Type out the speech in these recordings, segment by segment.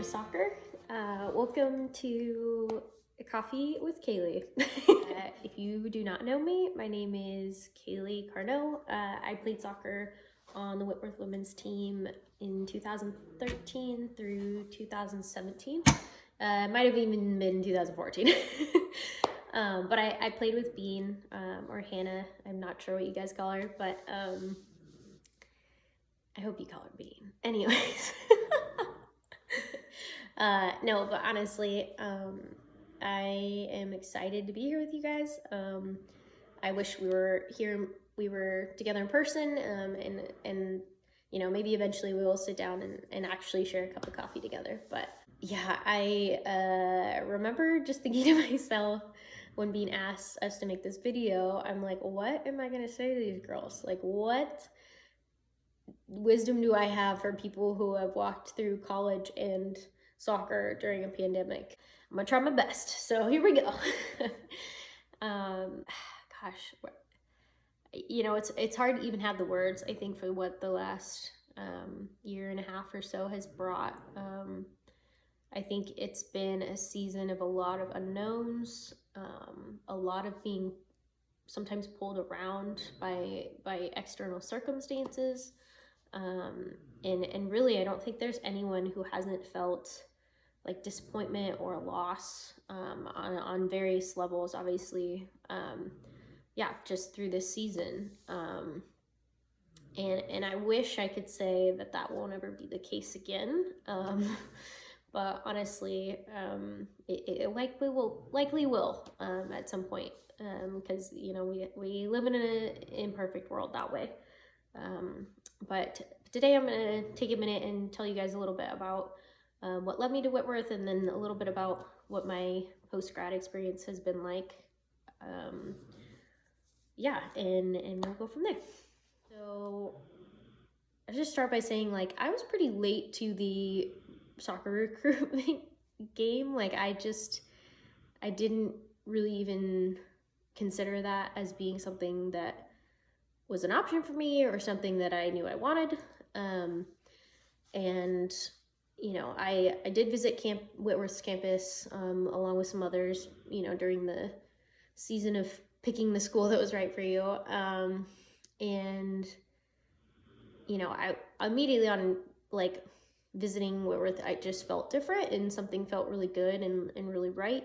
soccer. Welcome to Coffee with Kaylee. If you do not know me, my name is Kaylee Carnot. I played soccer on the Whitworth women's team in 2013 through 2017. Might have even been 2014. But I played with Bean, or Hannah. I'm not sure what you guys call her, but I hope you call her Bean. Anyways. No, but honestly, I am excited to be here with you guys. I wish we were together in person, and you know, maybe eventually we will sit down and actually share a cup of coffee together. But yeah, I remember just thinking to myself when being asked us to make this video, I'm like, what am I gonna say to these girls? Like, what wisdom do I have for people who have walked through college and soccer during a pandemic? I'm gonna try my best. So here we go. Gosh, you know, it's hard to even have the words, I think, for what the last year and a half or so has brought. I think it's been a season of a lot of unknowns, a lot of being sometimes pulled around by external circumstances. And really, I don't think there's anyone who hasn't felt like disappointment or loss on various levels, obviously. Yeah, just through this season. And I wish I could say that won't ever be the case again. But honestly, it likely will at some point, because you know we live in an imperfect world that way. But today I'm going to take a minute and tell you guys a little bit about what led me to Whitworth, and then a little bit about what my post-grad experience has been like. Yeah, and we'll go from there. So I'll just start by saying, like, I was pretty late to the soccer recruitment game. Like, I didn't really even consider that as being something that was an option for me or something that I knew I wanted. And you know, I did visit Whitworth's campus along with some others, you know, during the season of picking the school that was right for you. And you know, I immediately on like visiting Whitworth, I just felt different and something felt really good and really right.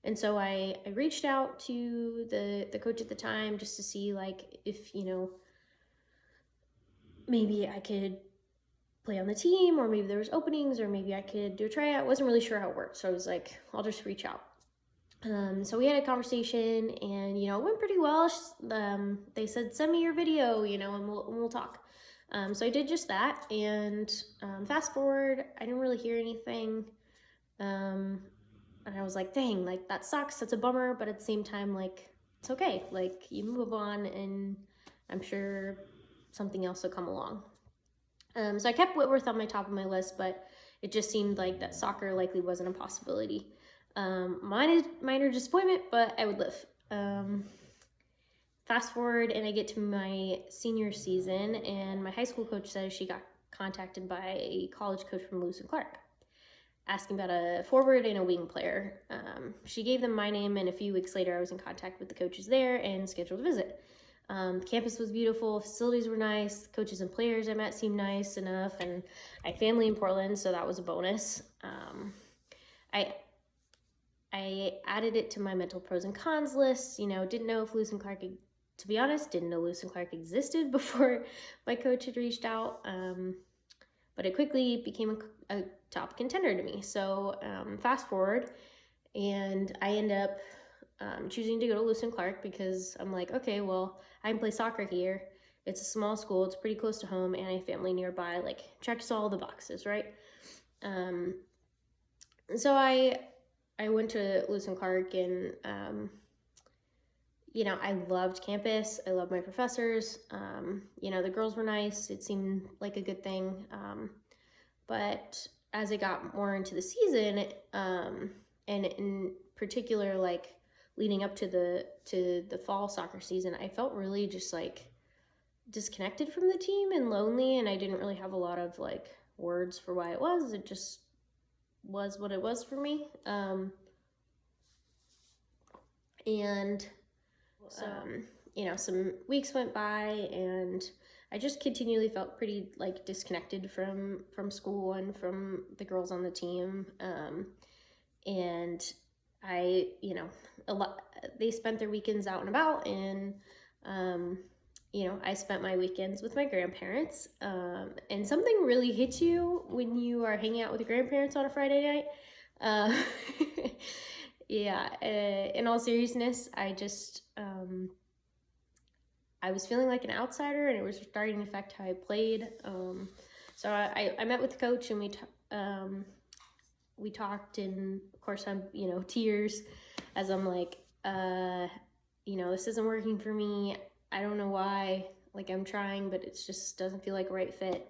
And so I reached out to the coach at the time just to see, like, if, you know, maybe I could play on the team, or maybe there was openings, or maybe I could do a tryout. I wasn't really sure how it worked, so I was like, I'll just reach out. So we had a conversation, and, you know, it went pretty well. They said, send me your video, you know, and we'll talk. So I did just that, and fast forward, I didn't really hear anything. And I was like, dang, like, that sucks, that's a bummer, but at the same time, like, it's okay. Like, you move on, and I'm sure something else will come along. So I kept Whitworth on my top of my list, but it just seemed like that soccer likely wasn't a possibility. Minor disappointment, but I would live. Fast forward, and I get to my senior season, and my high school coach says she got contacted by a college coach from Lewis and Clark, asking about a forward and a wing player. She gave them my name, and a few weeks later I was in contact with the coaches there and scheduled a visit. The campus was beautiful, facilities were nice, the coaches and players I met seemed nice enough, and I had family in Portland, so that was a bonus. I added it to my mental pros and cons list. You know, didn't know if Lewis and Clark, to be honest, didn't know Lewis and Clark existed before my coach had reached out. But it quickly became a top contender to me. So fast forward, and I end up choosing to go to Lewis and Clark because I'm like, okay, well, I can play soccer here. It's a small school. It's pretty close to home, and I have family nearby. Like, checks all the boxes, right? So I went to Lewis and Clark, and you know, I loved campus. I loved my professors. You know, the girls were nice. It seemed like a good thing. But as I got more into the season, and in particular, like leading up to the fall soccer season, I felt really just like disconnected from the team and lonely, and I didn't really have a lot of like words for why it was. It just was what it was for me. And so, some weeks went by, and I just continually felt pretty like disconnected from school and from the girls on the team. And I, they spent their weekends out and about, and I spent my weekends with my grandparents. And something really hits you when you are hanging out with your grandparents on a Friday night. Yeah, in all seriousness, I just, I was feeling like an outsider, and it was starting to affect how I played. So I met with the coach, and we talked, and of course I'm, tears as I'm like, this isn't working for me. I don't know why, like I'm trying, but it just doesn't feel like a right fit.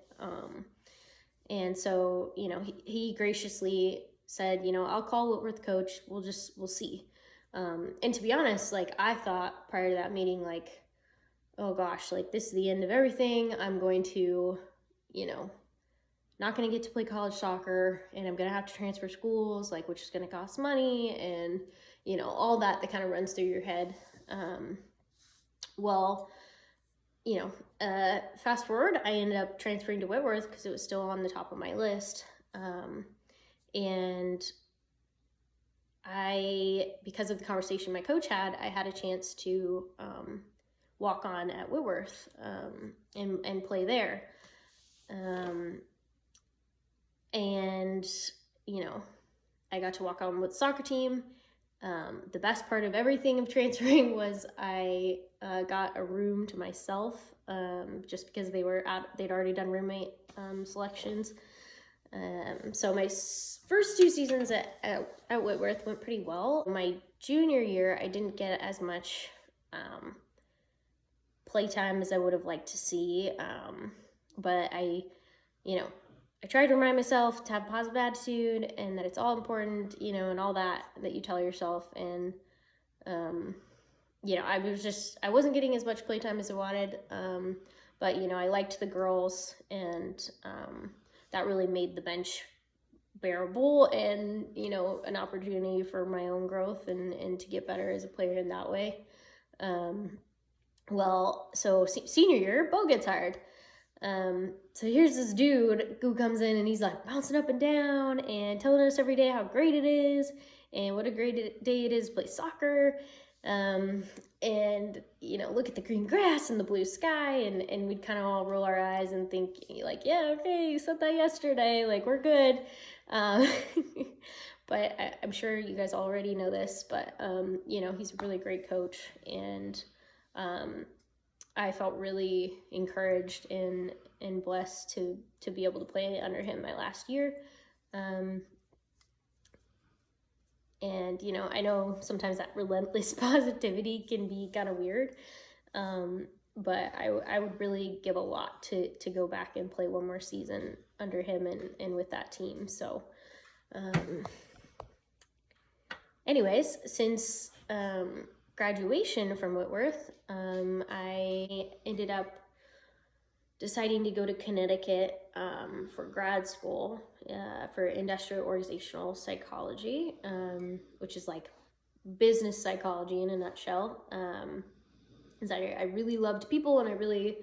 And so, he graciously said, I'll call Whitworth coach. We'll see. And to be honest, like I thought prior to that meeting, like, oh gosh, like this is the end of everything. I'm going to, not going to get to play college soccer, and I'm going to have to transfer schools, like, which is going to cost money, and, all that kind of runs through your head. Fast forward, I ended up transferring to Whitworth because it was still on the top of my list. And because of the conversation my coach had, I had a chance to walk on at Whitworth and play there. And I got to walk on with the soccer team. The best part of everything of transferring was I got a room to myself, just because they'd already done roommate selections. So my first 2 seasons at Whitworth went pretty well. My junior year, I didn't get as much playtime as I would have liked to see, but I tried to remind myself to have a positive attitude, and that it's all important, and all that you tell yourself. And, I wasn't getting as much playtime as I wanted, but, I liked the girls, and that really made the bench bearable, and, an opportunity for my own growth and to get better as a player in that way. So senior year, Bo gets hired. So here's this dude who comes in, and he's like bouncing up and down and telling us every day how great it is and what a great day it is to play soccer. And, look at the green grass and the blue sky, and we'd kind of all roll our eyes and think like, yeah, okay, you said that yesterday, like we're good. But I'm sure you guys already know this, but, he's a really great coach, and, I felt really encouraged and blessed to be able to play under him my last year. And, I know sometimes that relentless positivity can be kind of weird, but I would really give a lot to go back and play one more season under him and with that team. So, anyways, since graduation from Whitworth, I ended up deciding to go to Connecticut for grad school for industrial organizational psychology, which is like business psychology in a nutshell. Because I really loved people, and I really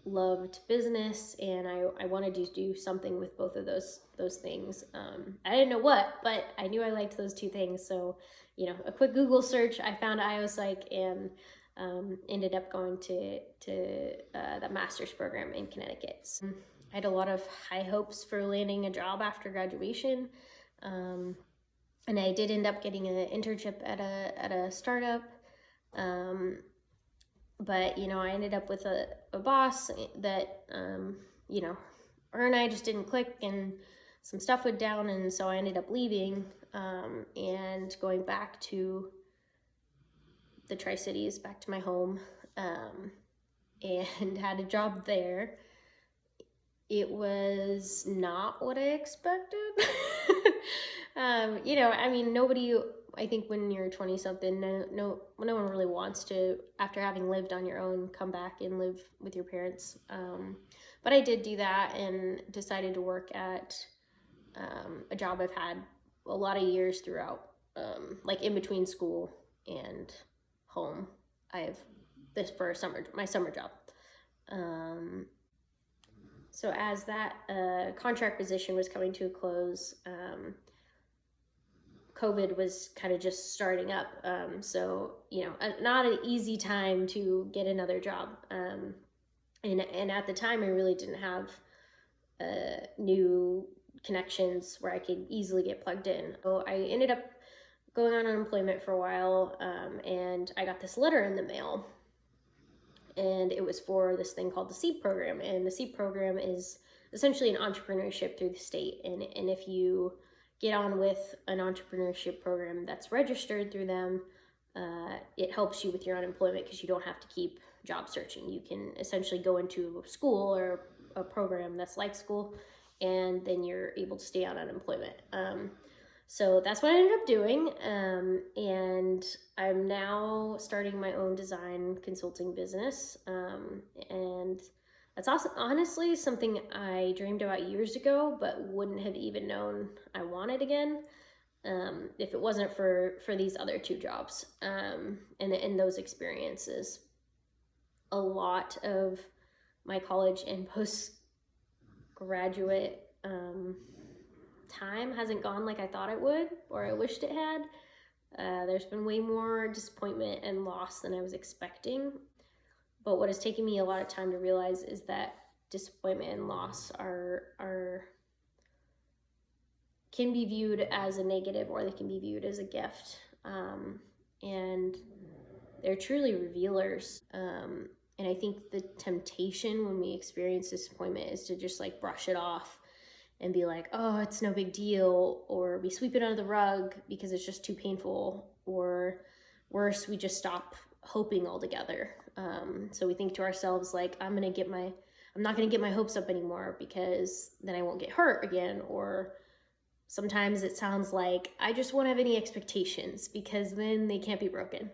loved business, and I wanted to do something with both of those things. I didn't know what, but I knew I liked those 2 things. So, a quick Google search, I found IOPsych, and ended up going to the master's program in Connecticut. So I had a lot of high hopes for landing a job after graduation, and I did end up getting an internship at a startup. But, I ended up with a boss that, her and I just didn't click, and some stuff went down, and so I ended up leaving and going back to the Tri-Cities, back to my home, and had a job there. It was not what I expected. Nobody I think when you're 20 something, no one really wants to, after having lived on your own, come back and live with your parents. But I did do that and decided to work at a job I've had a lot of years throughout, like in between school and home. I have this for my summer job. So as that contract position was coming to a close, COVID was kind of just starting up. So, not an easy time to get another job. And at the time, I really didn't have new connections where I could easily get plugged in. So I ended up going on unemployment for a while, and I got this letter in the mail. And it was for this thing called the SEED program. And the SEED program is essentially an entrepreneurship through the state. And if you get on with an entrepreneurship program that's registered through them, it helps you with your unemployment because you don't have to keep job searching. You can essentially go into a school or a program that's like school, and then you're able to stay on unemployment. So that's what I ended up doing, and I'm now starting my own design consulting business, and that's also honestly something I dreamed about years ago, but wouldn't have even known I wanted again if it wasn't for these other two jobs and those experiences. A lot of my college and postgraduate time hasn't gone like I thought it would, or I wished it had. There's been way more disappointment and loss than I was expecting. But what has taken me a lot of time to realize is that disappointment and loss can be viewed as a negative, or they can be viewed as a gift. And they're truly revealers. And I think the temptation when we experience disappointment is to just like brush it off and be like, oh, it's no big deal, or we sweep it under the rug because it's just too painful, or worse, we just stop hoping altogether. So we think to ourselves like, I'm not gonna get my hopes up anymore because then I won't get hurt again. Or sometimes it sounds like I just won't have any expectations because then they can't be broken.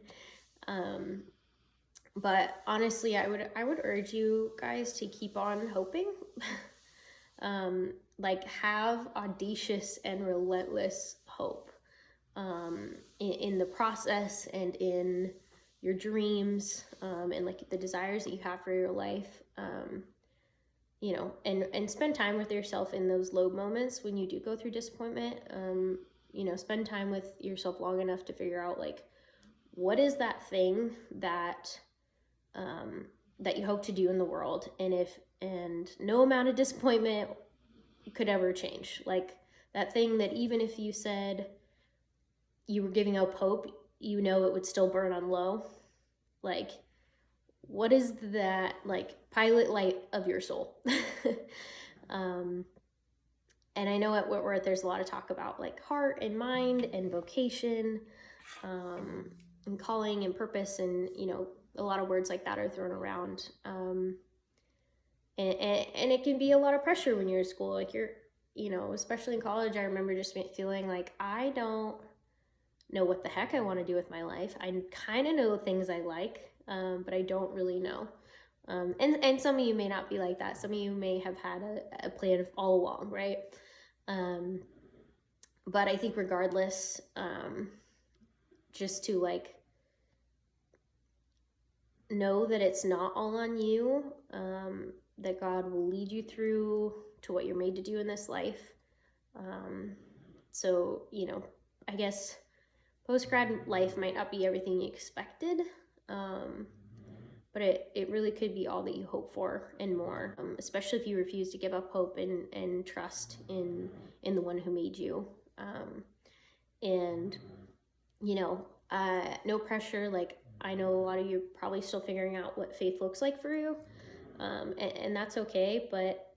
But honestly, I would urge you guys to keep on hoping. Like have audacious and relentless hope in the process and in your dreams, and like the desires that you have for your life, and spend time with yourself in those low moments when you do go through disappointment. Spend time with yourself long enough to figure out like, what is that thing that you hope to do in the world, and no amount of disappointment could ever change. Like that thing that even if you said you were giving up hope, it would still burn on low. Like, what is that like pilot light of your soul? And I know at Whitworth there's a lot of talk about like heart and mind and vocation, and calling and purpose, and a lot of words like that are thrown around. And it can be a lot of pressure when you're in school. Like especially in college, I remember just feeling like I don't know what the heck I want to do with my life. I kind of know things I like, but I don't really know. And some of you may not be like that. Some of you may have had a plan all along, right? But I think regardless, just to like know that it's not all on you, that God will lead you through to what you're made to do in this life. So, I guess post-grad life might not be everything you expected, but it really could be all that you hope for and more, especially if you refuse to give up hope and trust in the one who made you. And, no pressure. Like, I know a lot of you are probably still figuring out what faith looks like for you, and that's okay, but,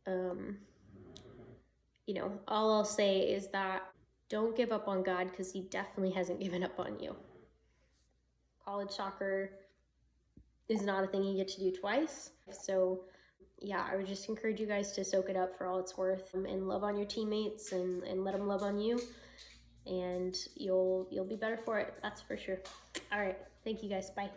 all I'll say is that don't give up on God, because he definitely hasn't given up on you. College soccer is not a thing you get to do twice. So yeah, I would just encourage you guys to soak it up for all it's worth, and love on your teammates and let them love on you. and you'll be better for it. That's for sure. All right. Thank you guys. Bye.